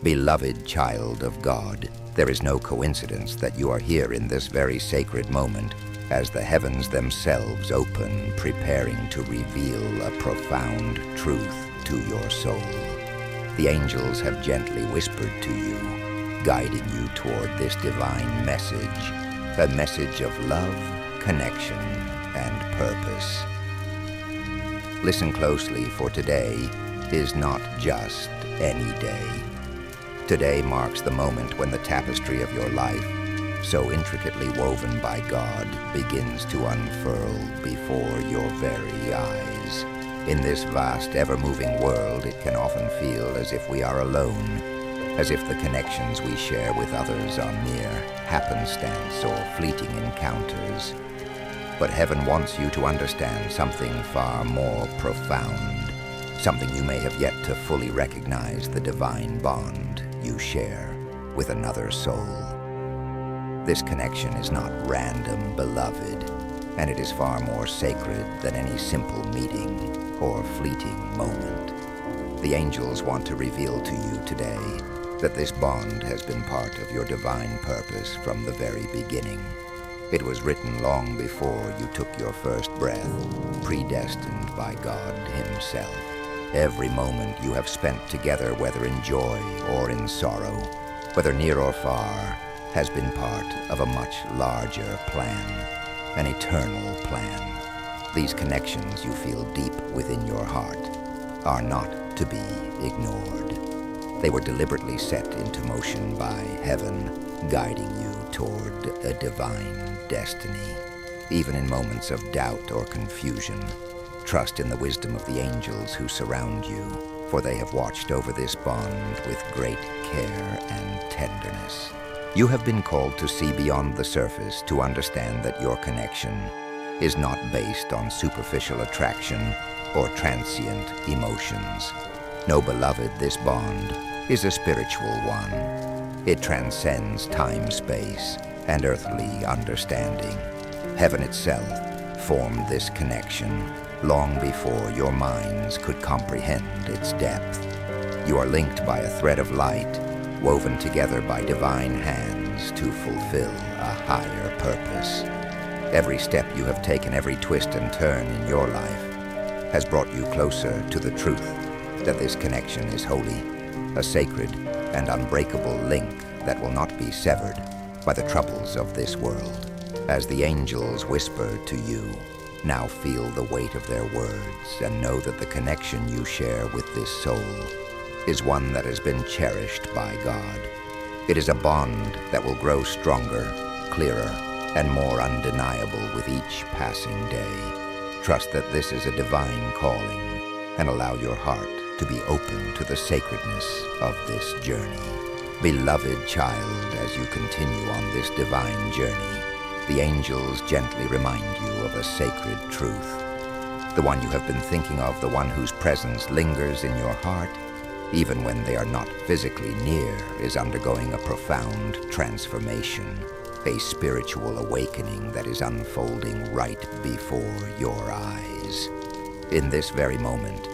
Beloved child of God, there is no coincidence that you are here in this very sacred moment as the heavens themselves open, preparing to reveal a profound truth to your soul. The angels have gently whispered to you, guiding you toward this divine message, a message of love, connection, and purpose. Listen closely, for today is not just any day. Today marks the moment when the tapestry of your life, so intricately woven by God, begins to unfurl before your very eyes. In this vast, ever-moving world, it can often feel as if we are alone, as if the connections we share with others are mere happenstance or fleeting encounters. But heaven wants you to understand something far more profound, something you may have yet to fully recognize: the divine bond you share with another soul. This connection is not random, beloved, and it is far more sacred than any simple meeting or fleeting moment. The angels want to reveal to you today that this bond has been part of your divine purpose from the very beginning. It was written long before you took your first breath, predestined by God Himself. Every moment you have spent together, whether in joy or in sorrow, whether near or far, has been part of a much larger plan, an eternal plan. These connections you feel deep within your heart are not to be ignored. They were deliberately set into motion by heaven, guiding you toward a divine destiny. Even in moments of doubt or confusion, trust in the wisdom of the angels who surround you, for they have watched over this bond with great care and tenderness. You have been called to see beyond the surface, to understand that your connection is not based on superficial attraction or transient emotions. No, beloved, this bond is a spiritual one. It transcends time, space, and earthly understanding. Heaven itself formed this connection long before your minds could comprehend its depth. You are linked by a thread of light, woven together by divine hands to fulfill a higher purpose. Every step you have taken, every twist and turn in your life, has brought you closer to the truth that this connection is holy, a sacred and unbreakable link that will not be severed by the troubles of this world. As the angels whisper to you, now feel the weight of their words and know that the connection you share with this soul is one that has been cherished by God. It is a bond that will grow stronger, clearer, and more undeniable with each passing day. Trust that this is a divine calling and allow your heart to be open to the sacredness of this journey. Beloved child, as you continue on this divine journey, the angels gently remind you of a sacred truth. The one you have been thinking of, the one whose presence lingers in your heart, even when they are not physically near, is undergoing a profound transformation, a spiritual awakening that is unfolding right before your eyes. In this very moment,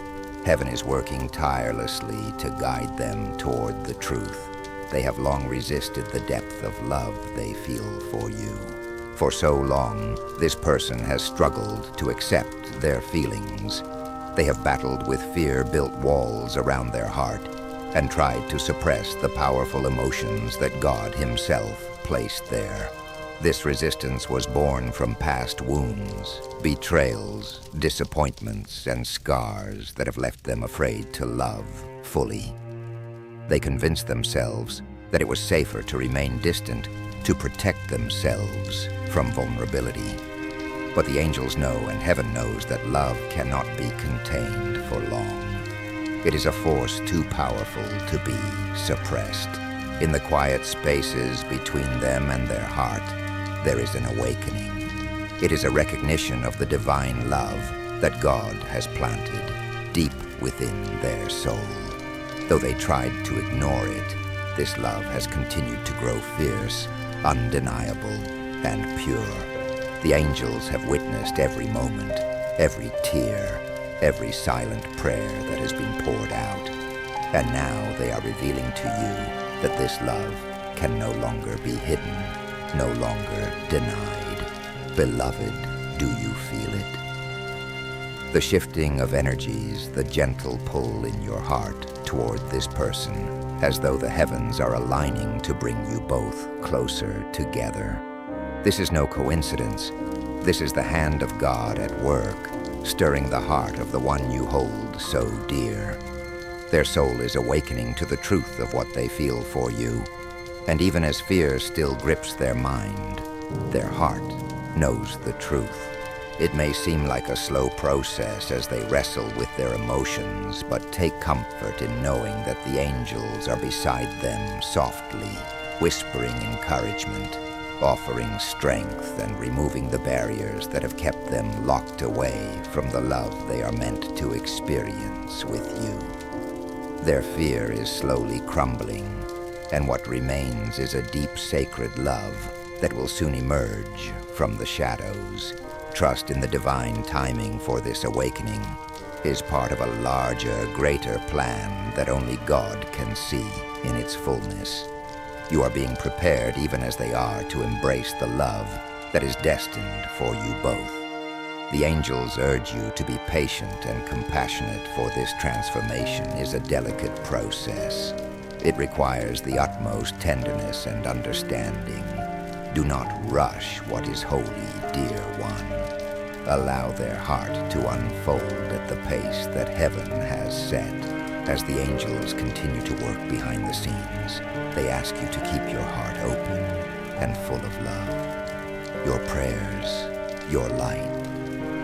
heaven is working tirelessly to guide them toward the truth. They have long resisted the depth of love they feel for you. For so long, this person has struggled to accept their feelings. They have battled with fear-built walls around their heart and tried to suppress the powerful emotions that God Himself placed there. This resistance was born from past wounds, betrayals, disappointments, and scars that have left them afraid to love fully. They convinced themselves that it was safer to remain distant, to protect themselves from vulnerability. But the angels know, and heaven knows, that love cannot be contained for long. It is a force too powerful to be suppressed. In the quiet spaces between them and their heart, there is an awakening. It is a recognition of the divine love that God has planted deep within their soul. Though they tried to ignore it, this love has continued to grow fierce, undeniable, and pure. The angels have witnessed every moment, every tear, every silent prayer that has been poured out. And now they are revealing to you that this love can no longer be hidden, no longer denied. Beloved, do you feel it? The shifting of energies, the gentle pull in your heart toward this person, as though the heavens are aligning to bring you both closer together. This is no coincidence. This is the hand of God at work, stirring the heart of the one you hold so dear. Their soul is awakening to the truth of what they feel for you, and even as fear still grips their mind, their heart knows the truth. It may seem like a slow process as they wrestle with their emotions, but take comfort in knowing that the angels are beside them softly, whispering encouragement, offering strength and removing the barriers that have kept them locked away from the love they are meant to experience with you. Their fear is slowly crumbling, and what remains is a deep sacred love that will soon emerge from the shadows. Trust in the divine timing for this awakening is part of a larger, greater plan that only God can see in its fullness. You are being prepared even as they are to embrace the love that is destined for you both. The angels urge you to be patient and compassionate, for this transformation is a delicate process. It requires the utmost tenderness and understanding. Do not rush what is holy, dear one. Allow their heart to unfold at the pace that heaven has set. As the angels continue to work behind the scenes, they ask you to keep your heart open and full of love. Your prayers, your light,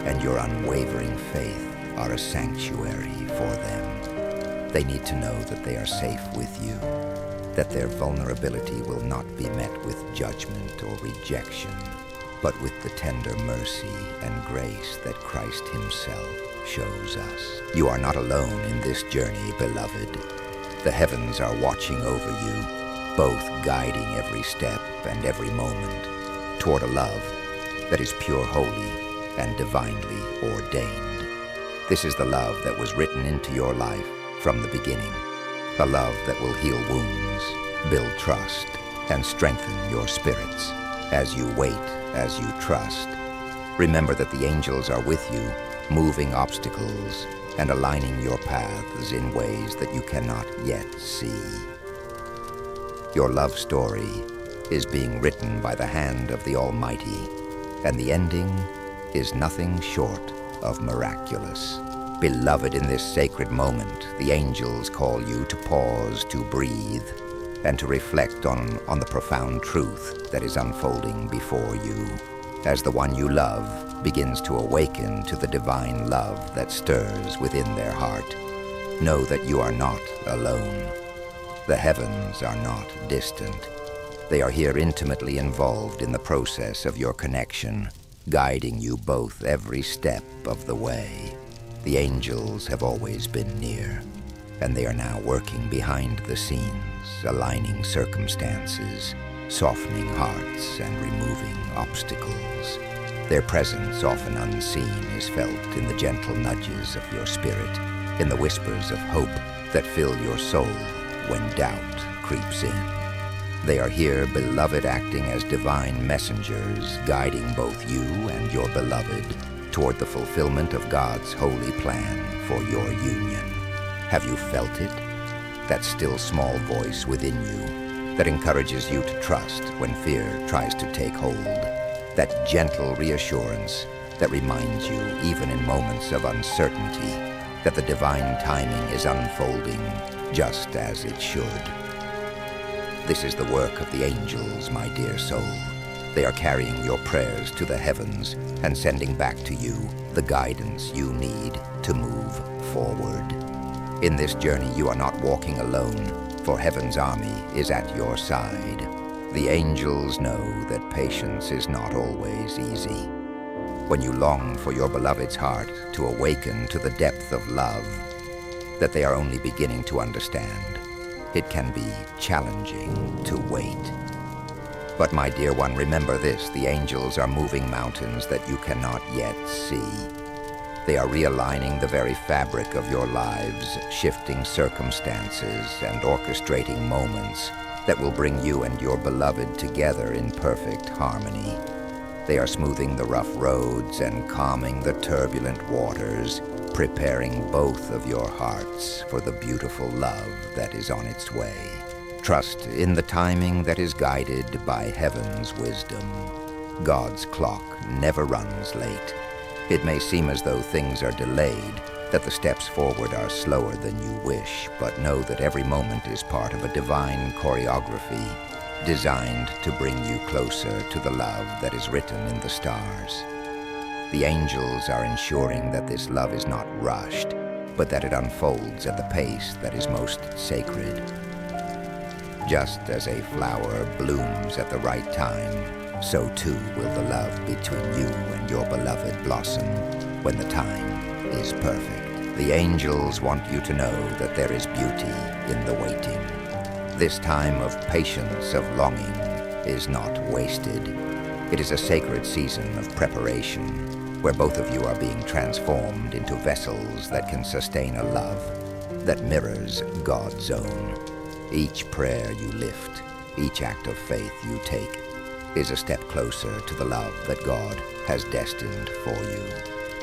and your unwavering faith are a sanctuary for them. They need to know that they are safe with you, that their vulnerability will not be met with judgment or rejection, but with the tender mercy and grace that Christ himself shows us. You are not alone in this journey, beloved. The heavens are watching over you, both guiding every step and every moment toward a love that is pure, holy, and divinely ordained. This is the love that was written into your life from the beginning, a love that will heal wounds, build trust, and strengthen your spirits as you wait, as you trust. Remember that the angels are with you, moving obstacles and aligning your paths in ways that you cannot yet see. Your love story is being written by the hand of the Almighty, and the ending is nothing short of miraculous. Beloved, in this sacred moment, the angels call you to pause, to breathe, and to reflect on the profound truth that is unfolding before you, as the one you love begins to awaken to the divine love that stirs within their heart. Know that you are not alone. The heavens are not distant. They are here intimately involved in the process of your connection, guiding you both every step of the way. The angels have always been near, and they are now working behind the scenes, aligning circumstances, softening hearts, and removing obstacles. Their presence, often unseen, is felt in the gentle nudges of your spirit, in the whispers of hope that fill your soul when doubt creeps in. They are here, beloved, acting as divine messengers, guiding both you and your beloved toward the fulfillment of God's holy plan for your union. Have you felt it? That still small voice within you that encourages you to trust when fear tries to take hold. That gentle reassurance that reminds you, even in moments of uncertainty, that the divine timing is unfolding just as it should. This is the work of the angels, my dear soul. They are carrying your prayers to the heavens and sending back to you the guidance you need to move forward. In this journey, you are not walking alone, for heaven's army is at your side. The angels know that patience is not always easy. When you long for your beloved's heart to awaken to the depth of love that they are only beginning to understand, it can be challenging to wait. But my dear one, remember this: the angels are moving mountains that you cannot yet see. They are realigning the very fabric of your lives, shifting circumstances and orchestrating moments that will bring you and your beloved together in perfect harmony. They are smoothing the rough roads and calming the turbulent waters, preparing both of your hearts for the beautiful love that is on its way. Trust in the timing that is guided by heaven's wisdom. God's clock never runs late. It may seem as though things are delayed, that the steps forward are slower than you wish, but know that every moment is part of a divine choreography designed to bring you closer to the love that is written in the stars. The angels are ensuring that this love is not rushed, but that it unfolds at the pace that is most sacred. Just as a flower blooms at the right time, so too will the love between you and your beloved blossom when the time is perfect. The angels want you to know that there is beauty in the waiting. This time of patience, of longing, is not wasted. It is a sacred season of preparation, where both of you are being transformed into vessels that can sustain a love that mirrors God's own. Each prayer you lift, each act of faith you take, is a step closer to the love that God has destined for you.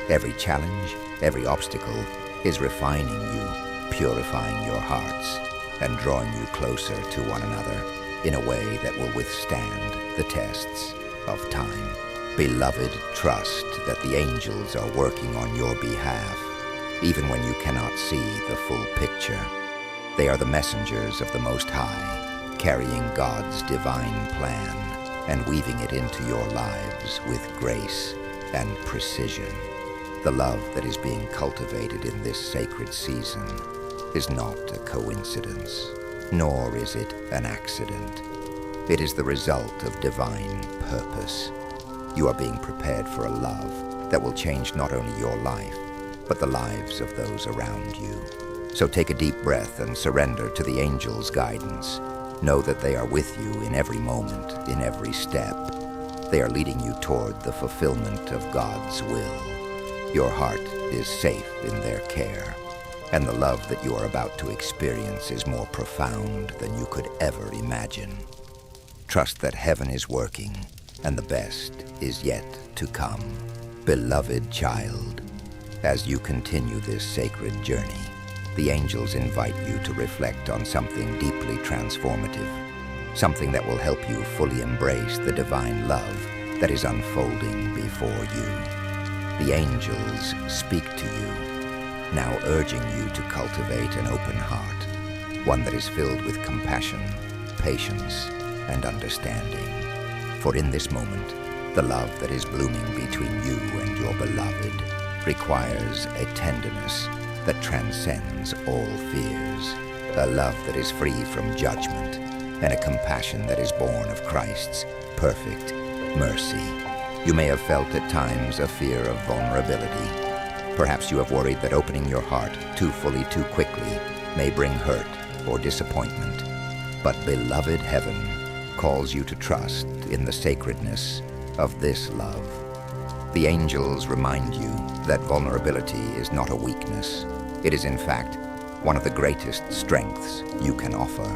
Every challenge, every obstacle is refining you, purifying your hearts, and drawing you closer to one another in a way that will withstand the tests of time. Beloved, trust that the angels are working on your behalf, even when you cannot see the full picture. They are the messengers of the Most High, carrying God's divine plan and weaving it into your lives with grace and precision. The love that is being cultivated in this sacred season is not a coincidence, nor is it an accident. It is the result of divine purpose. You are being prepared for a love that will change not only your life, but the lives of those around you. So take a deep breath and surrender to the angels' guidance. Know that they are with you in every moment, in every step. They are leading you toward the fulfillment of God's will. Your heart is safe in their care, and the love that you are about to experience is more profound than you could ever imagine. Trust that heaven is working, and the best is yet to come. Beloved child, as you continue this sacred journey, the angels invite you to reflect on something deeply transformative, something that will help you fully embrace the divine love that is unfolding before you. The angels speak to you, now urging you to cultivate an open heart, one that is filled with compassion, patience, and understanding. For in this moment, the love that is blooming between you and your beloved requires a tenderness that transcends all fears, a love that is free from judgment, and a compassion that is born of Christ's perfect mercy. You may have felt at times a fear of vulnerability. Perhaps you have worried that opening your heart too fully too quickly may bring hurt or disappointment. But beloved heaven calls you to trust in the sacredness of this love. The angels remind you that vulnerability is not a weakness. It is in fact one of the greatest strengths you can offer.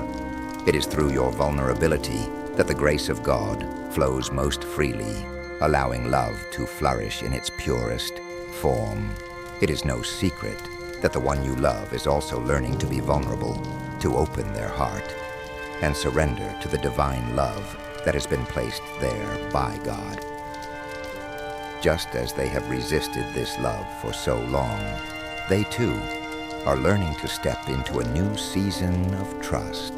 It is through your vulnerability that the grace of God flows most freely, allowing love to flourish in its purest form. It is no secret that the one you love is also learning to be vulnerable, to open their heart, and surrender to the divine love that has been placed there by God. Just as they have resisted this love for so long, they too are learning to step into a new season of trust.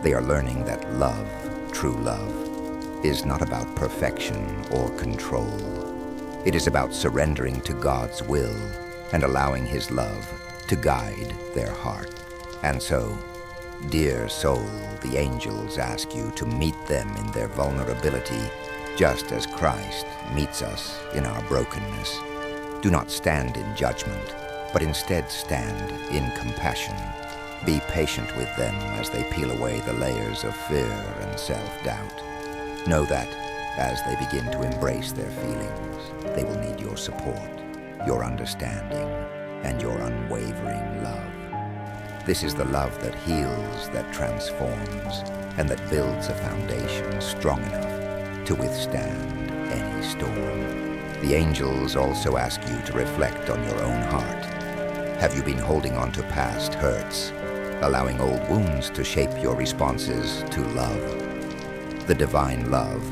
They are learning that love, true love, is not about perfection or control. It is about surrendering to God's will and allowing His love to guide their heart. And so, dear soul, the angels ask you to meet them in their vulnerability, just as Christ meets us in our brokenness. Do not stand in judgment, but instead stand in compassion. Be patient with them as they peel away the layers of fear and self-doubt. Know that, as they begin to embrace their feelings, they will need your support. your understanding, and your unwavering love. This is the love that heals, that transforms, and that builds a foundation strong enough to withstand any storm. The angels also ask you to reflect on your own heart. Have you been holding on to past hurts, allowing old wounds to shape your responses to love? The divine love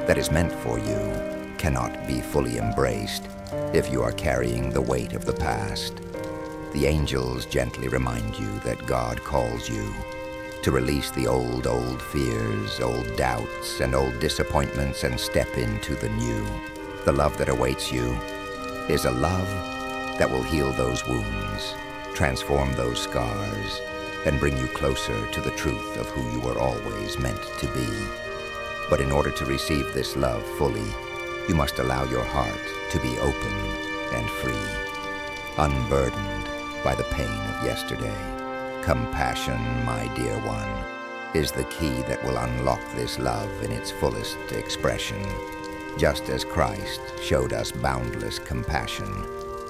that is meant for you cannot be fully embraced if you are carrying the weight of the past. The angels gently remind you that God calls you to release the old fears, old doubts, and old disappointments and step into the new. The love that awaits you is a love that will heal those wounds, transform those scars, and bring you closer to the truth of who you were always meant to be. But in order to receive this love fully, you must allow your heart to be open and free, unburdened by the pain of yesterday. Compassion, my dear one, is the key that will unlock this love in its fullest expression. Just as Christ showed us boundless compassion,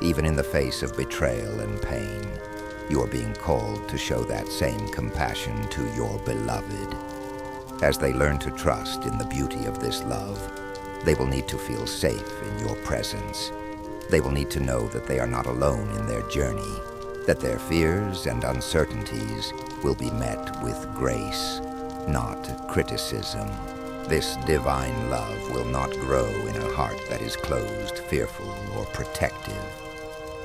even in the face of betrayal and pain, you are being called to show that same compassion to your beloved. As they learn to trust in the beauty of this love, they will need to feel safe in your presence. They will need to know that they are not alone in their journey, that their fears and uncertainties will be met with grace, not criticism. This divine love will not grow in a heart that is closed, fearful, or protective.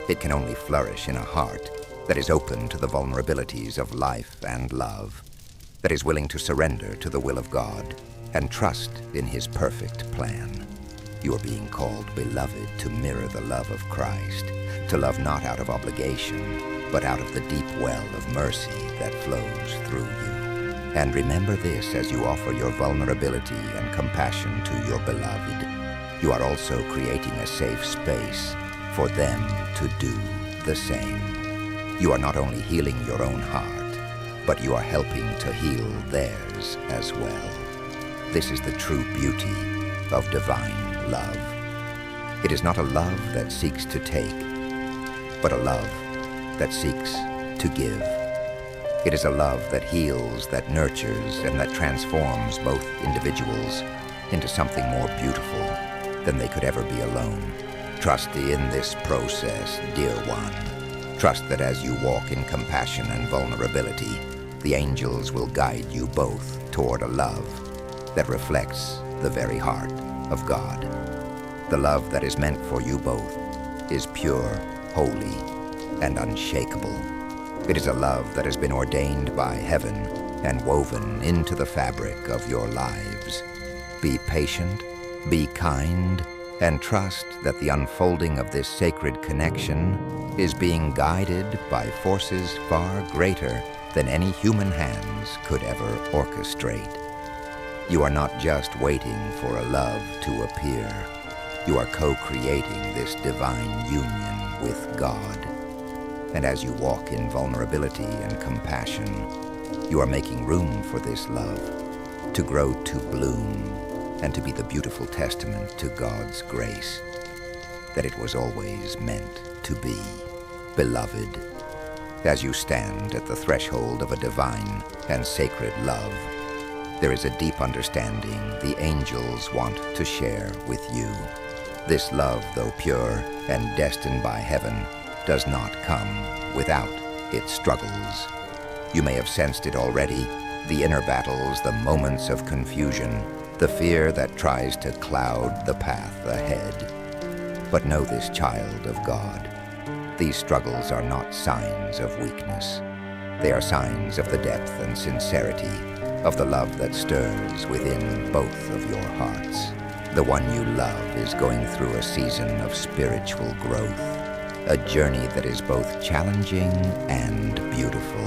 It can only flourish in a heart that is open to the vulnerabilities of life and love, that is willing to surrender to the will of God and trust in His perfect plan. You are being called, beloved, to mirror the love of Christ, to love not out of obligation, but out of the deep well of mercy that flows through you. And remember this as you offer your vulnerability and compassion to your beloved. You are also creating a safe space for them to do the same. You are not only healing your own heart, but you are helping to heal theirs as well. This is the true beauty of divine love. It is not a love that seeks to take, but a love that seeks to give. It is a love that heals, that nurtures, and that transforms both individuals into something more beautiful than they could ever be alone. Trust in this process, dear one. Trust that as you walk in compassion and vulnerability, the angels will guide you both toward a love that reflects the very heart of God. The love that is meant for you both is pure, holy, and unshakable. It is a love that has been ordained by heaven and woven into the fabric of your lives. Be patient, be kind, and trust that the unfolding of this sacred connection is being guided by forces far greater than any human hands could ever orchestrate. You are not just waiting for a love to appear. You are co-creating this divine union with God. And as you walk in vulnerability and compassion, you are making room for this love to grow to bloom and to be the beautiful testament to God's grace that it was always meant to be. Beloved, as you stand at the threshold of a divine and sacred love, there is a deep understanding the angels want to share with you. This love, though pure and destined by heaven, does not come without its struggles. You may have sensed it already, the inner battles, the moments of confusion, the fear that tries to cloud the path ahead. But know this, child of God, these struggles are not signs of weakness. They are signs of the depth and sincerity of the love that stirs within both of your hearts. The one you love is going through a season of spiritual growth, a journey that is both challenging and beautiful.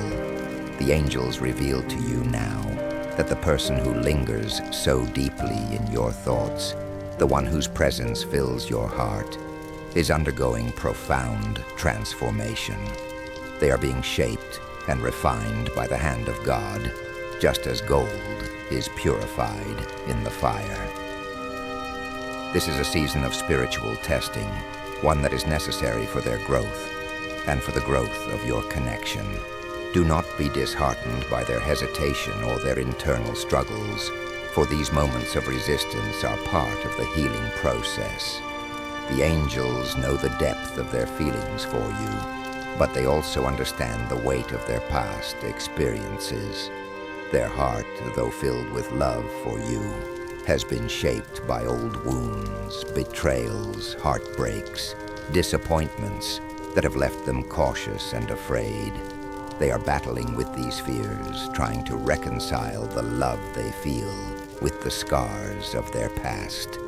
The angels reveal to you now that the person who lingers so deeply in your thoughts, the one whose presence fills your heart, is undergoing profound transformation. They are being shaped and refined by the hand of God, just as gold is purified in the fire. This is a season of spiritual testing, one that is necessary for their growth and for the growth of your connection. Do not be disheartened by their hesitation or their internal struggles, for these moments of resistance are part of the healing process. The angels know the depth of their feelings for you, but they also understand the weight of their past experiences. Their heart, though filled with love for you, has been shaped by old wounds, betrayals, heartbreaks, disappointments that have left them cautious and afraid. They are battling with these fears, trying to reconcile the love they feel with the scars of their past.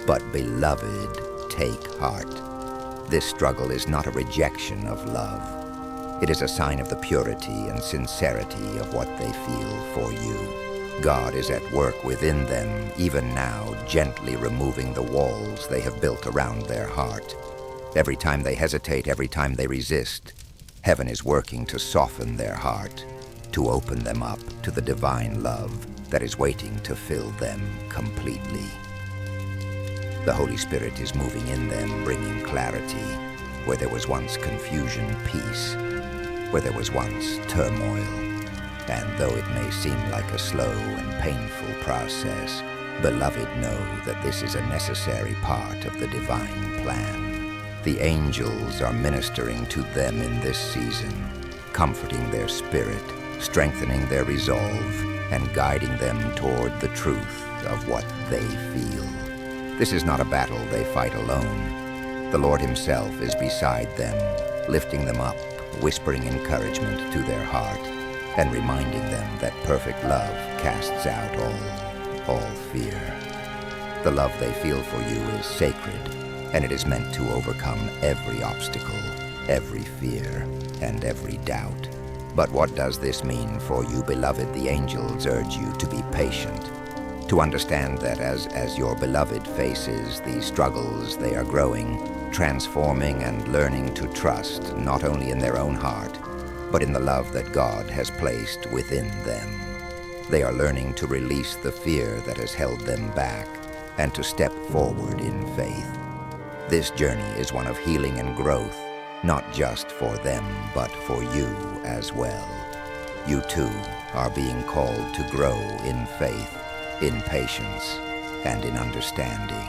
But beloved, take heart. This struggle is not a rejection of love. It is a sign of the purity and sincerity of what they feel for you. God is at work within them, even now, gently removing the walls they have built around their heart. Every time they hesitate, every time they resist, heaven is working to soften their heart, to open them up to the divine love that is waiting to fill them completely. The Holy Spirit is moving in them, bringing clarity where there was once confusion, peace where there was once turmoil. And though it may seem like a slow and painful process, beloved, know that this is a necessary part of the divine plan. The angels are ministering to them in this season, comforting their spirit, strengthening their resolve, and guiding them toward the truth of what they feel. This is not a battle they fight alone. The Lord Himself is beside them, lifting them up, whispering encouragement to their heart, and reminding them that perfect love casts out all fear. The love they feel for you is sacred, and it is meant to overcome every obstacle, every fear, and every doubt. But what does this mean for you, beloved? The angels urge you to be patient, to understand that as your beloved faces these struggles, they are growing, transforming, and learning to trust not only in their own heart, but in the love that God has placed within them. They are learning to release the fear that has held them back and to step forward in faith. This journey is one of healing and growth, not just for them, but for you as well. You too are being called to grow in faith, in patience, and in understanding.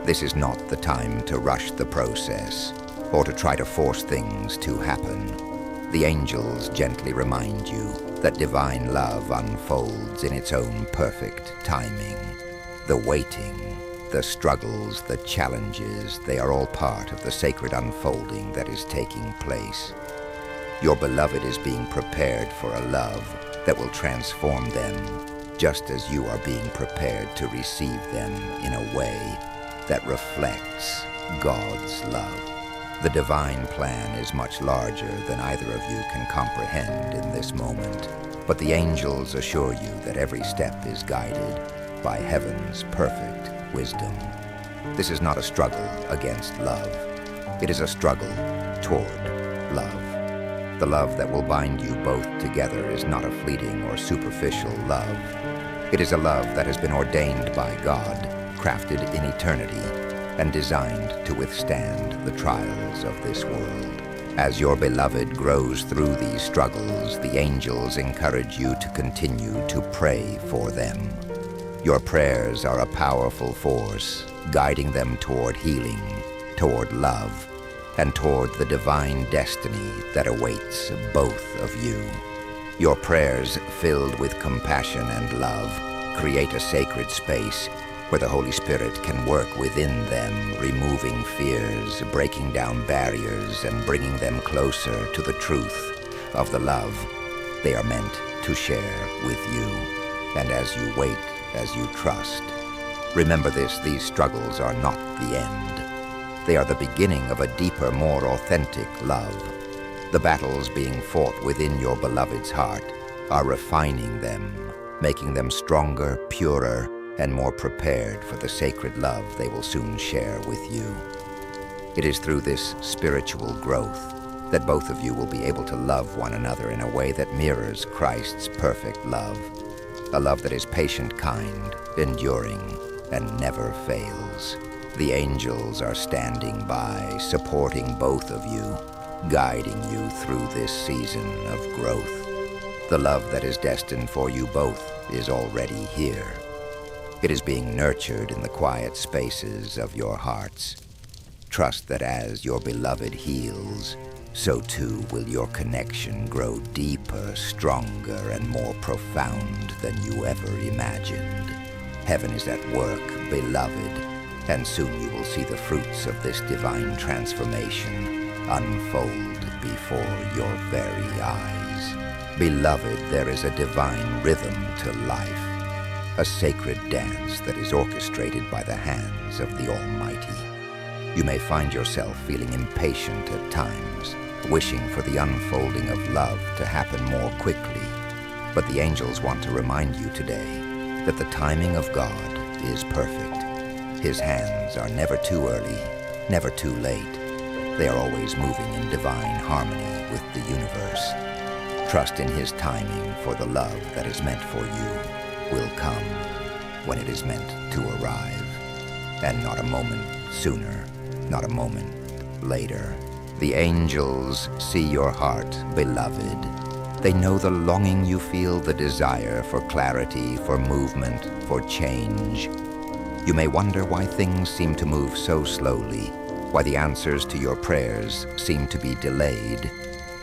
This is not the time to rush the process or to try to force things to happen. The angels gently remind you that divine love unfolds in its own perfect timing. The waiting, the struggles, the challenges, they are all part of the sacred unfolding that is taking place. Your beloved is being prepared for a love that will transform them, just as you are being prepared to receive them in a way that reflects God's love. The divine plan is much larger than either of you can comprehend in this moment, but the angels assure you that every step is guided by heaven's perfect wisdom. This is not a struggle against love. It is a struggle toward love. The love that will bind you both together is not a fleeting or superficial love. It is a love that has been ordained by God, crafted in eternity, and designed to withstand the trials of this world. As your beloved grows through these struggles, the angels encourage you to continue to pray for them. Your prayers are a powerful force, guiding them toward healing, toward love, and toward the divine destiny that awaits both of you. Your prayers, filled with compassion and love, create a sacred space where the Holy Spirit can work within them, removing fears, breaking down barriers, and bringing them closer to the truth of the love they are meant to share with you. And as you wait, as you trust, remember this: these struggles are not the end. They are the beginning of a deeper, more authentic love. The battles being fought within your beloved's heart are refining them, making them stronger, purer, and more prepared for the sacred love they will soon share with you. It is through this spiritual growth that both of you will be able to love one another in a way that mirrors Christ's perfect love, a love that is patient, kind, enduring, and never fails. The angels are standing by, supporting both of you, guiding you through this season of growth. The love that is destined for you both is already here. It is being nurtured in the quiet spaces of your hearts. Trust that as your beloved heals, so too will your connection grow deeper, stronger, and more profound than you ever imagined. Heaven is at work, beloved, and soon you will see the fruits of this divine transformation unfold before your very eyes. Beloved, there is a divine rhythm to life, a sacred dance that is orchestrated by the hands of the Almighty. You may find yourself feeling impatient at times, wishing for the unfolding of love to happen more quickly. But the angels want to remind you today that the timing of God is perfect. His hands are never too early, never too late. They are always moving in divine harmony with the universe. Trust in His timing, for the love that is meant for you will come when it is meant to arrive, and not a moment sooner, not a moment later. The angels see your heart, beloved. They know the longing you feel, the desire for clarity, for movement, for change. You may wonder why things seem to move so slowly, why the answers to your prayers seem to be delayed.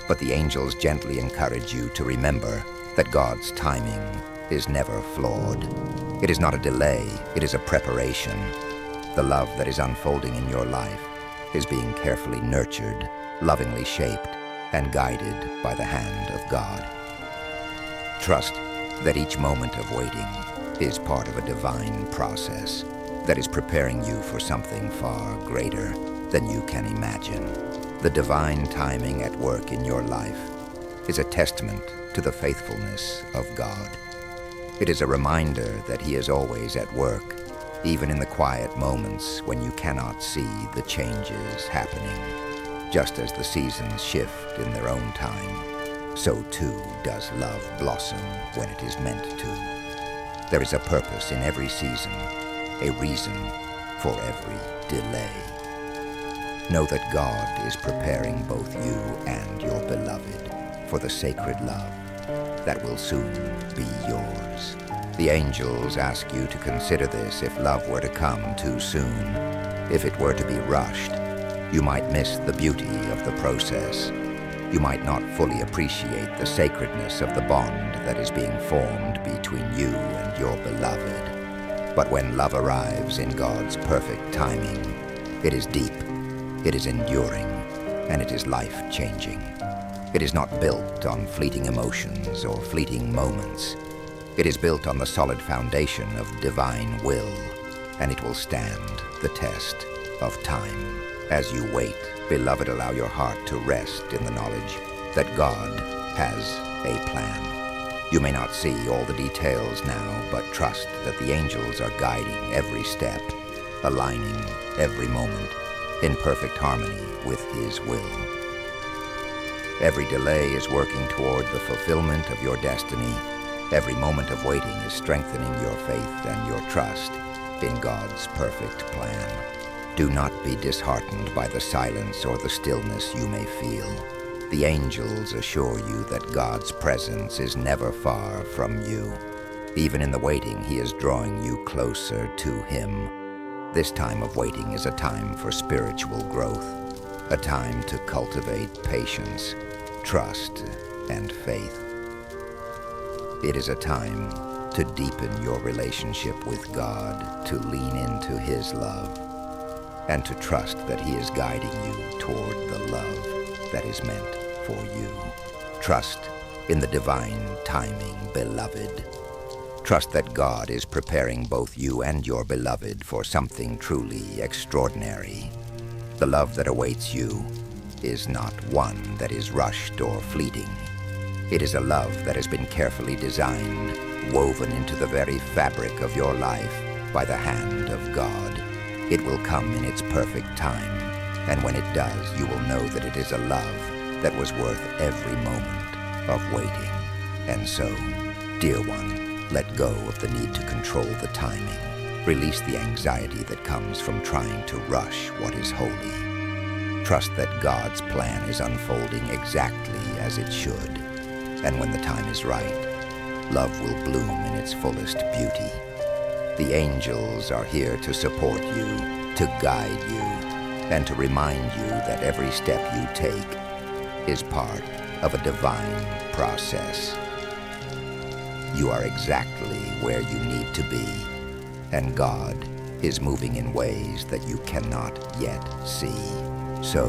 But the angels gently encourage you to remember that God's timing is never flawed. It is not a delay, it is a preparation. The love that is unfolding in your life is being carefully nurtured, lovingly shaped, and guided by the hand of God. Trust that each moment of waiting is part of a divine process that is preparing you for something far greater than you can imagine. The divine timing at work in your life is a testament to the faithfulness of God. It is a reminder that He is always at work, even in the quiet moments when you cannot see the changes happening. Just as the seasons shift in their own time, so too does love blossom when it is meant to. There is a purpose in every season, a reason for every delay. Know that God is preparing both you and your beloved for the sacred love that will soon be yours. The angels ask you to consider this if love were to come too soon. If it were to be rushed, you might miss the beauty of the process. You might not fully appreciate the sacredness of the bond that is being formed between you and your beloved. But when love arrives in God's perfect timing, it is deep, it is enduring, and it is life-changing. It is not built on fleeting emotions or fleeting moments. It is built on the solid foundation of divine will, and it will stand the test of time. As you wait, beloved, allow your heart to rest in the knowledge that God has a plan. You may not see all the details now, but trust that the angels are guiding every step, aligning every moment in perfect harmony with His will. Every delay is working toward the fulfillment of your destiny. Every moment of waiting is strengthening your faith and your trust in God's perfect plan. Do not be disheartened by the silence or the stillness you may feel. The angels assure you that God's presence is never far from you. Even in the waiting, He is drawing you closer to Him. This time of waiting is a time for spiritual growth, a time to cultivate patience, trust, and faith. It is a time to deepen your relationship with God, to lean into His love, and to trust that He is guiding you toward the love that is meant for you. Trust in the divine timing, beloved. Trust that God is preparing both you and your beloved for something truly extraordinary. The love that awaits you is not one that is rushed or fleeting. It is a love that has been carefully designed, woven into the very fabric of your life by the hand of God. It will come in its perfect time, and when it does, you will know that it is a love that was worth every moment of waiting. And so, dear one, let go of the need to control the timing. Release the anxiety that comes from trying to rush what is holy. Trust that God's plan is unfolding exactly as it should. And when the time is right, love will bloom in its fullest beauty. The angels are here to support you, to guide you, and to remind you that every step you take is part of a divine process. You are exactly where you need to be, and God is moving in ways that you cannot yet see. So,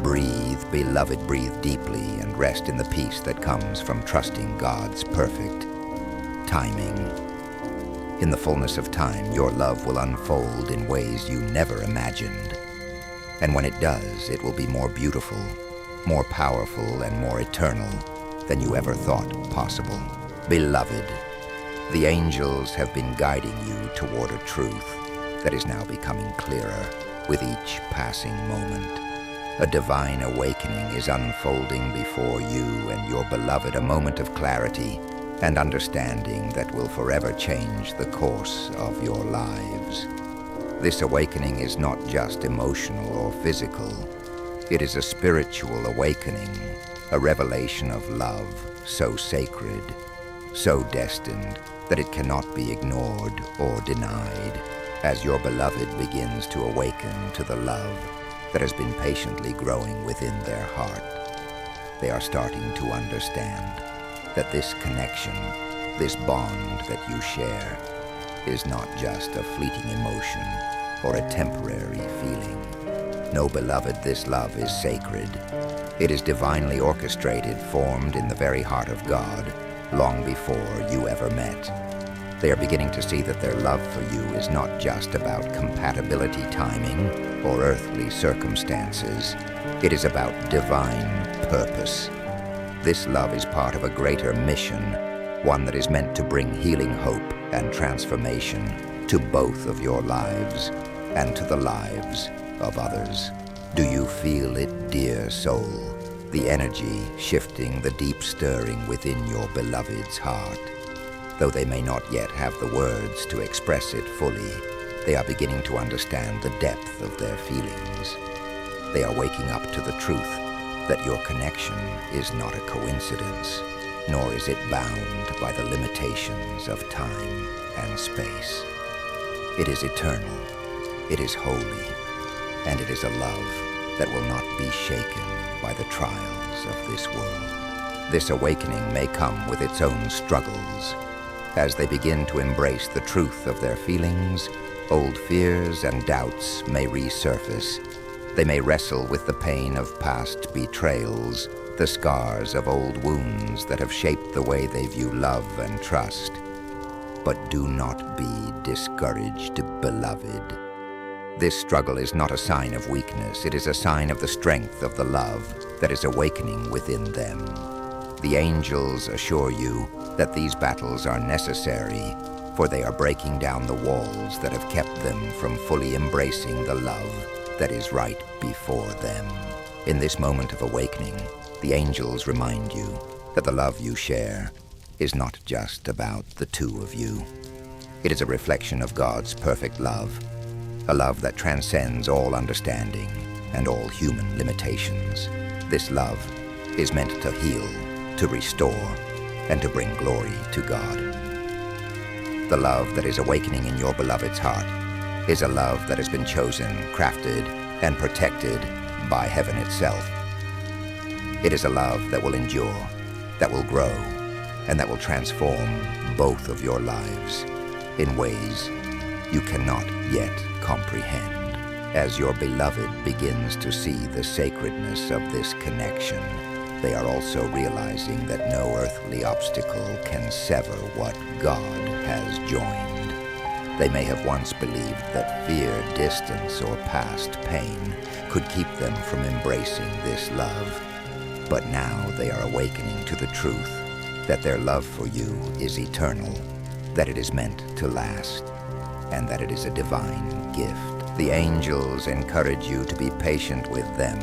breathe, beloved, breathe deeply and rest in the peace that comes from trusting God's perfect timing. In the fullness of time, your love will unfold in ways you never imagined. And when it does, it will be more beautiful, more powerful, and more eternal than you ever thought possible. Beloved, the angels have been guiding you toward a truth that is now becoming clearer with each passing moment. A divine awakening is unfolding before you and your beloved, a moment of clarity and understanding that will forever change the course of your lives. This awakening is not just emotional or physical. It is a spiritual awakening, a revelation of love so sacred, so destined that it cannot be ignored or denied. As your beloved begins to awaken to the love that has been patiently growing within their heart, they are starting to understand that this connection, this bond that you share, is not just a fleeting emotion or a temporary feeling. No, beloved, this love is sacred. It is divinely orchestrated, formed in the very heart of God, long before you ever met. They are beginning to see that their love for you is not just about compatibility timing or earthly circumstances. It is about divine purpose. This love is part of a greater mission, one that is meant to bring healing hope and transformation to both of your lives and to the lives of others. Do you feel it, dear soul? The energy shifting, the deep stirring within your beloved's heart. Though they may not yet have the words to express it fully, they are beginning to understand the depth of their feelings. They are waking up to the truth that your connection is not a coincidence, nor is it bound by the limitations of time and space. It is eternal, it is holy, and it is a love that will not be shaken by the trials of this world. This awakening may come with its own struggles. As they begin to embrace the truth of their feelings, old fears and doubts may resurface. They may wrestle with the pain of past betrayals, the scars of old wounds that have shaped the way they view love and trust. But do not be discouraged, beloved. This struggle is not a sign of weakness. It is a sign of the strength of the love that is awakening within them. The angels assure you that these battles are necessary, for they are breaking down the walls that have kept them from fully embracing the love that is right before them. In this moment of awakening, the angels remind you that the love you share is not just about the two of you. It is a reflection of God's perfect love, a love that transcends all understanding and all human limitations. This love is meant to heal, to restore, and to bring glory to God. The love that is awakening in your beloved's heart is a love that has been chosen, crafted, and protected by heaven itself. It is a love that will endure, that will grow, and that will transform both of your lives in ways you cannot yet comprehend. As your beloved begins to see the sacredness of this connection, they are also realizing that no earthly obstacle can sever what God has joined. They may have once believed that fear, distance, or past pain could keep them from embracing this love. But now they are awakening to the truth that their love for you is eternal, that it is meant to last, and that it is a divine gift. The angels encourage you to be patient with them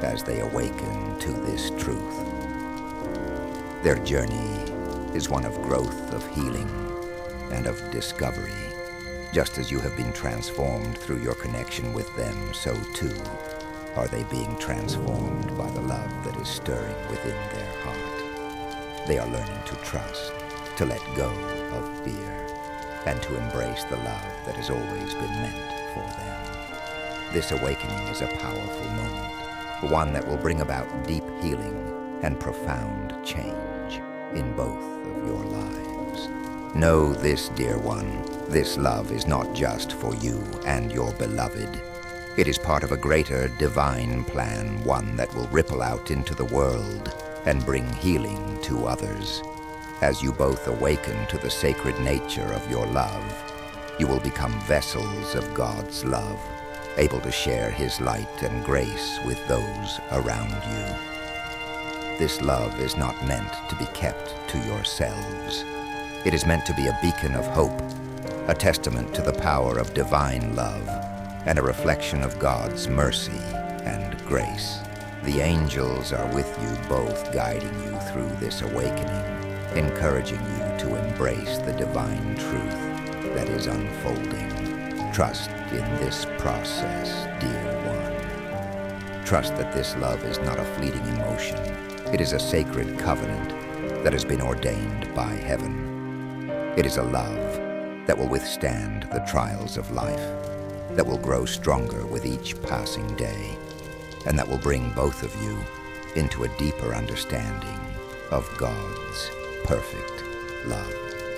as they awaken to this truth. Their journey is one of growth, of healing, and of discovery. Just as you have been transformed through your connection with them, so too are they being transformed by the love that is stirring within their heart. They are learning to trust, to let go of fear, and to embrace the love that has always been meant for them. This awakening is a powerful moment, one that will bring about deep healing and profound change in both of your lives. Know this, dear one, this love is not just for you and your beloved. It is part of a greater divine plan, one that will ripple out into the world and bring healing to others. As you both awaken to the sacred nature of your love, you will become vessels of God's love, able to share His light and grace with those around you. This love is not meant to be kept to yourselves. It is meant to be a beacon of hope, a testament to the power of divine love, and a reflection of God's mercy and grace. The angels are with you both, guiding you through this awakening, encouraging you to embrace the divine truth that is unfolding. Trust in this process, dear one. Trust that this love is not a fleeting emotion. It is a sacred covenant that has been ordained by heaven. It is a love that will withstand the trials of life, that will grow stronger with each passing day, and that will bring both of you into a deeper understanding of God's perfect love.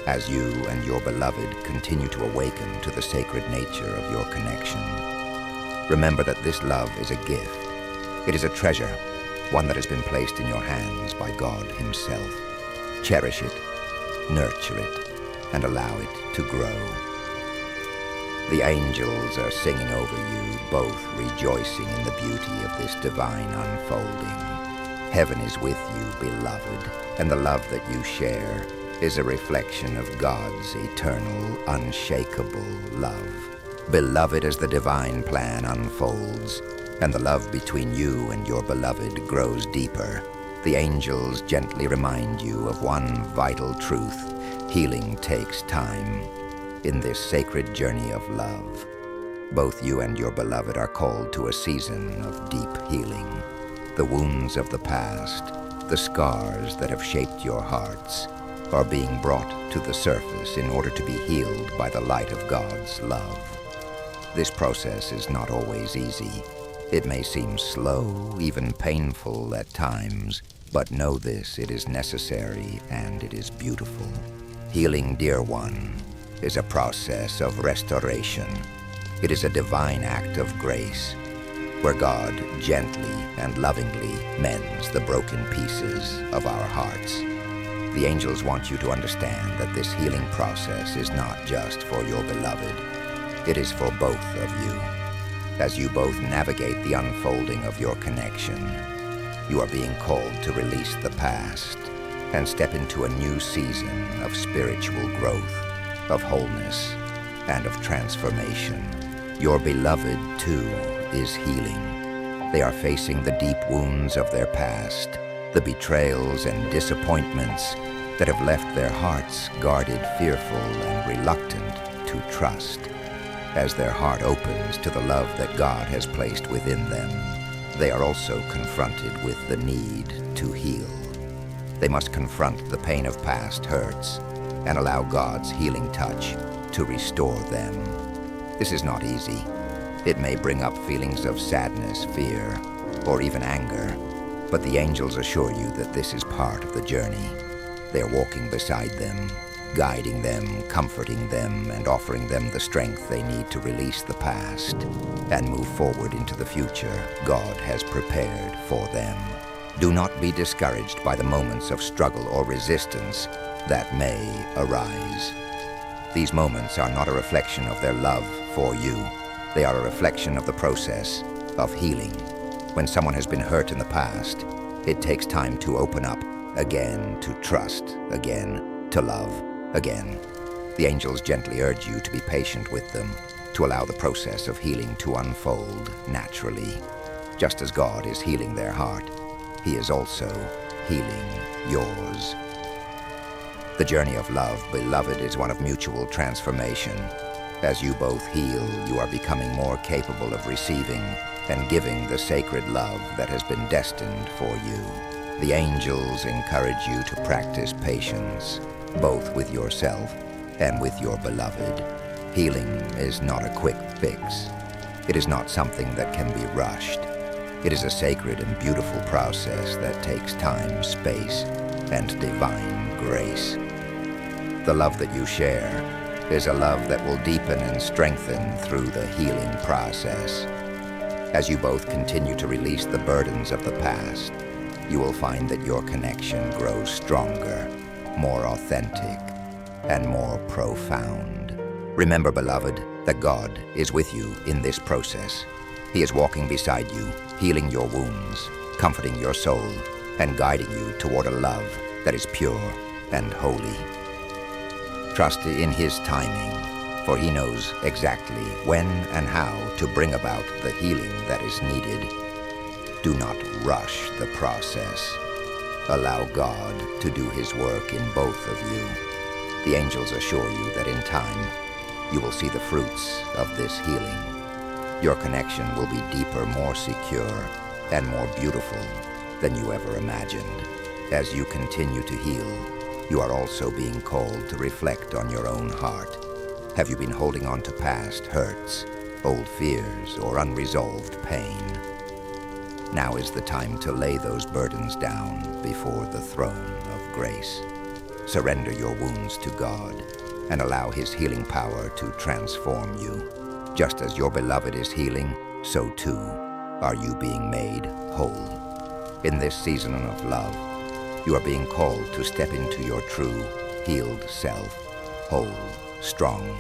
As you and your beloved continue to awaken to the sacred nature of your connection, remember that this love is a gift. It is a treasure, one that has been placed in your hands by God Himself. Cherish it, nurture it, and allow it to grow. The angels are singing over you, both rejoicing in the beauty of this divine unfolding. Heaven is with you, beloved, and the love that you share is a reflection of God's eternal, unshakable love. Beloved, as the divine plan unfolds, and the love between you and your beloved grows deeper, the angels gently remind you of one vital truth: healing takes time. In this sacred journey of love, both you and your beloved are called to a season of deep healing. The wounds of the past, the scars that have shaped your hearts, are being brought to the surface in order to be healed by the light of God's love. This process is not always easy. It may seem slow, even painful at times, but know this: it is necessary and it is beautiful. Healing, dear one, is a process of restoration. It is a divine act of grace, where God gently and lovingly mends the broken pieces of our hearts. The angels want you to understand that this healing process is not just for your beloved. It is for both of you. As you both navigate the unfolding of your connection, you are being called to release the past and step into a new season of spiritual growth, of wholeness, and of transformation. Your beloved, too, is healing. They are facing the deep wounds of their past, the betrayals and disappointments that have left their hearts guarded, fearful, and reluctant to trust. As their heart opens to the love that God has placed within them, they are also confronted with the need to heal. They must confront the pain of past hurts and allow God's healing touch to restore them. This is not easy. It may bring up feelings of sadness, fear, or even anger, but the angels assure you that this is part of the journey. They are walking beside them, guiding them, comforting them, and offering them the strength they need to release the past and move forward into the future God has prepared for them. Do not be discouraged by the moments of struggle or resistance that may arise. These moments are not a reflection of their love for you. They are a reflection of the process of healing. When someone has been hurt in the past, it takes time to open up again, to trust again, to love again. The angels gently urge you to be patient with them, to allow the process of healing to unfold naturally. Just as God is healing their heart, He is also healing yours. The journey of love, beloved, is one of mutual transformation. As you both heal, you are becoming more capable of receiving and giving the sacred love that has been destined for you. The angels encourage you to practice patience, both with yourself and with your beloved. Healing is not a quick fix. It is not something that can be rushed. It is a sacred and beautiful process that takes time, space, and divine grace. The love that you share is a love that will deepen and strengthen through the healing process. As you both continue to release the burdens of the past, you will find that your connection grows stronger, more authentic, and more profound. Remember, beloved, that God is with you in this process. He is walking beside you, healing your wounds, comforting your soul, and guiding you toward a love that is pure and holy. Trust in His timing, for He knows exactly when and how to bring about the healing that is needed. Do not rush the process. Allow God to do His work in both of you. The angels assure you that in time, you will see the fruits of this healing. Your connection will be deeper, more secure, and more beautiful than you ever imagined. As you continue to heal, you are also being called to reflect on your own heart. Have you been holding on to past hurts, old fears, or unresolved pain? Now is the time to lay those burdens down before the throne of grace. Surrender your wounds to God and allow His healing power to transform you. Just as your beloved is healing, so too are you being made whole. In this season of love, you are being called to step into your true, healed self, whole, strong,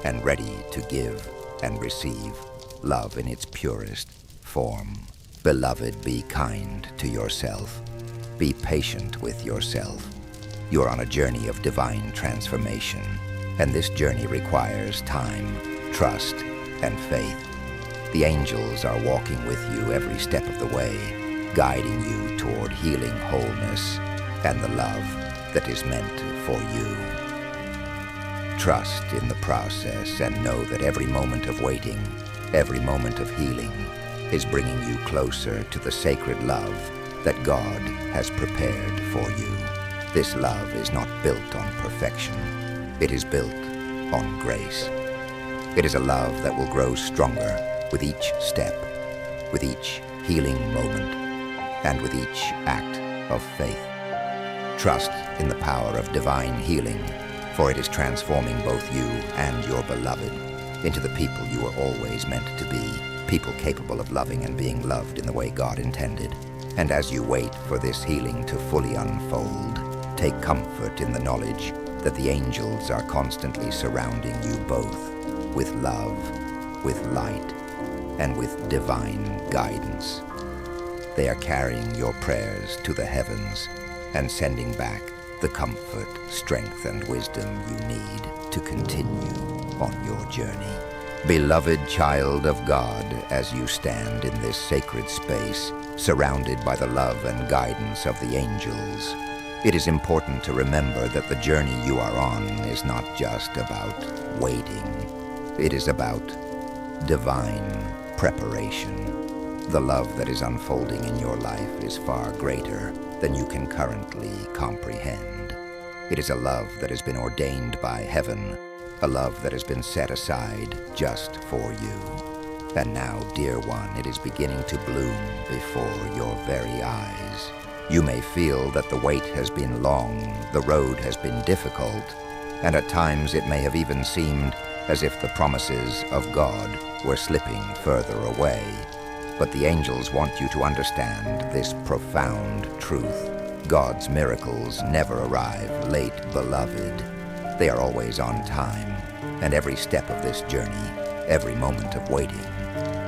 and ready to give and receive love in its purest form. Beloved, be kind to yourself. Be patient with yourself. You are on a journey of divine transformation, and this journey requires time, trust, and faith. The angels are walking with you every step of the way, guiding you toward healing, wholeness, and the love that is meant for you. Trust in the process and know that every moment of waiting, every moment of healing, is bringing you closer to the sacred love that God has prepared for you. This love is not built on perfection. It is built on grace. It is a love that will grow stronger with each step, with each healing moment, and with each act of faith. Trust in the power of divine healing, for it is transforming both you and your beloved into the people you were always meant to be, people capable of loving and being loved in the way God intended. And as you wait for this healing to fully unfold, take comfort in the knowledge that the angels are constantly surrounding you both with love, with light, and with divine guidance. They are carrying your prayers to the heavens and sending back the comfort, strength, and wisdom you need to continue on your journey. Beloved child of God, as you stand in this sacred space, surrounded by the love and guidance of the angels, it is important to remember that the journey you are on is not just about waiting. It is about divine preparation. The love that is unfolding in your life is far greater than you can currently comprehend. It is a love that has been ordained by heaven, a love that has been set aside just for you. And now, dear one, it is beginning to bloom before your very eyes. You may feel that the wait has been long, the road has been difficult, and at times it may have even seemed as if the promises of God were slipping further away. But the angels want you to understand this profound truth. God's miracles never arrive late, beloved. They are always on time, and every step of this journey, every moment of waiting,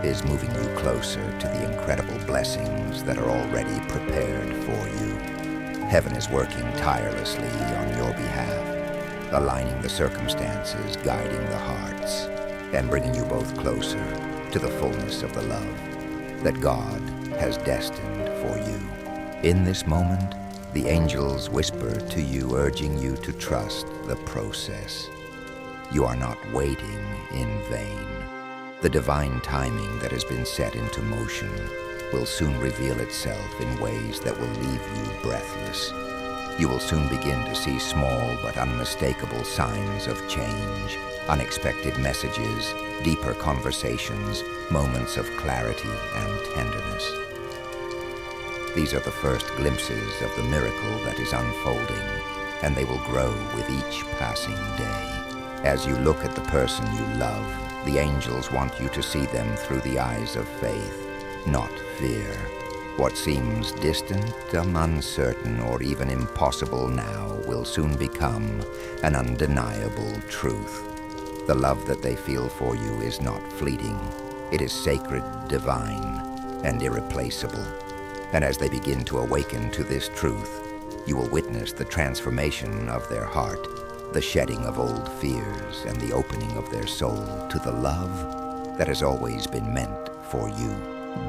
is moving you closer to the incredible blessings that are already prepared for you. Heaven is working tirelessly on your behalf, aligning the circumstances, guiding the hearts, and bringing you both closer to the fullness of the love that God has destined for you. In this moment, the angels whisper to you, urging you to trust the process. You are not waiting in vain. The divine timing that has been set into motion will soon reveal itself in ways that will leave you breathless. You will soon begin to see small but unmistakable signs of change, unexpected messages, deeper conversations, moments of clarity and tenderness. These are the first glimpses of the miracle that is unfolding, and they will grow with each passing day. As you look at the person you love, the angels want you to see them through the eyes of faith, not fear. What seems distant, uncertain, or even impossible now will soon become an undeniable truth. The love that they feel for you is not fleeting. It is sacred, divine, and irreplaceable. And as they begin to awaken to this truth, you will witness the transformation of their heart, the shedding of old fears, and the opening of their soul to the love that has always been meant for you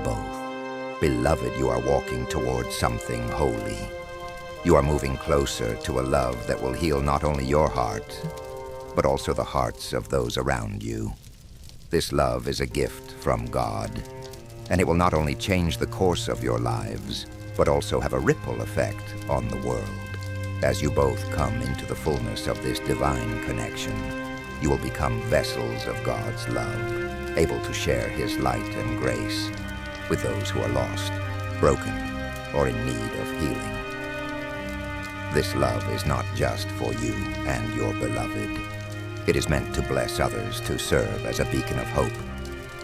both. Beloved, you are walking towards something holy. You are moving closer to a love that will heal not only your heart, but also the hearts of those around you. This love is a gift from God, and it will not only change the course of your lives, but also have a ripple effect on the world. As you both come into the fullness of this divine connection, you will become vessels of God's love, able to share His light and grace with those who are lost, broken, or in need of healing. This love is not just for you and your beloved. It is meant to bless others, to serve as a beacon of hope,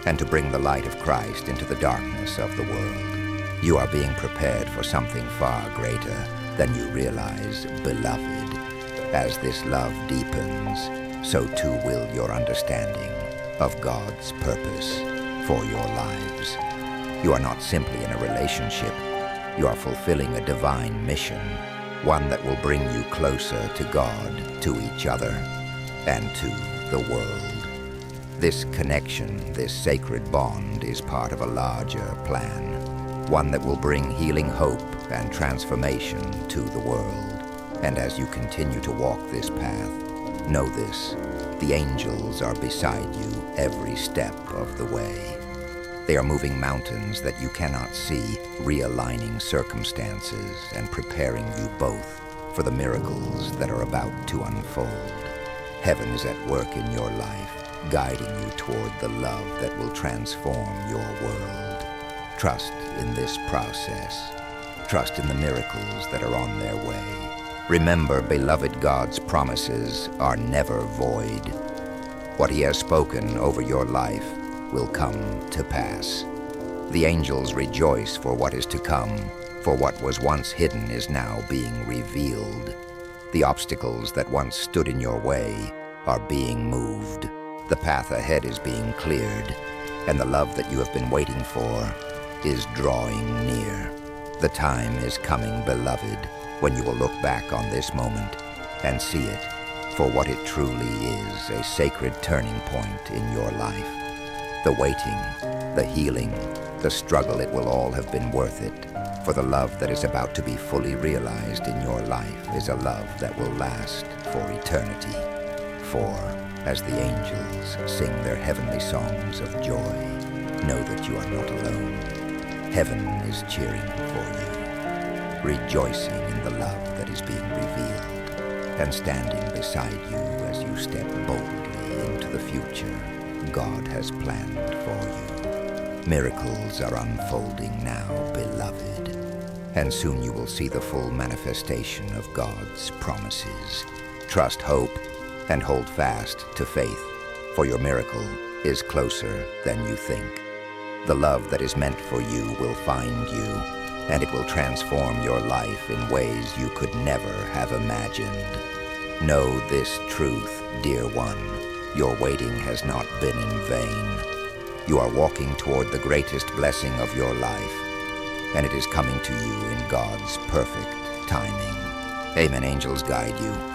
and to bring the light of Christ into the darkness of the world. You are being prepared for something far greater than you realize, beloved. As this love deepens, so too will your understanding of God's purpose for your lives. You are not simply in a relationship. You are fulfilling a divine mission, one that will bring you closer to God, to each other, and to the world. This connection, this sacred bond, is part of a larger plan, one that will bring healing hope and transformation to the world. And as you continue to walk this path, know this: the angels are beside you every step of the way. They are moving mountains that you cannot see, realigning circumstances and preparing you both for the miracles that are about to unfold. Heaven is at work in your life, guiding you toward the love that will transform your world. Trust in this process. Trust in the miracles that are on their way. Remember, beloved, God's promises are never void. What He has spoken over your life will come to pass. The angels rejoice for what is to come, for what was once hidden is now being revealed. The obstacles that once stood in your way are being moved. The path ahead is being cleared, and the love that you have been waiting for is drawing near. The time is coming, beloved, when you will look back on this moment and see it for what it truly is, a sacred turning point in your life. The waiting, the healing, the struggle, it will all have been worth it, for the love that is about to be fully realized in your life is a love that will last for eternity. For, as the angels sing their heavenly songs of joy, know that you are not alone. Heaven is cheering for you, rejoicing in the love that is being revealed, and standing beside you as you step boldly into the future God has planned for you. Miracles are unfolding now, beloved, and soon you will see the full manifestation of God's promises. Trust hope and hold fast to faith, for your miracle is closer than you think. The love that is meant for you will find you, and it will transform your life in ways you could never have imagined. Know this truth, dear one: your waiting has not been in vain. You are walking toward the greatest blessing of your life, and it is coming to you in God's perfect timing. Amen. Angels guide you.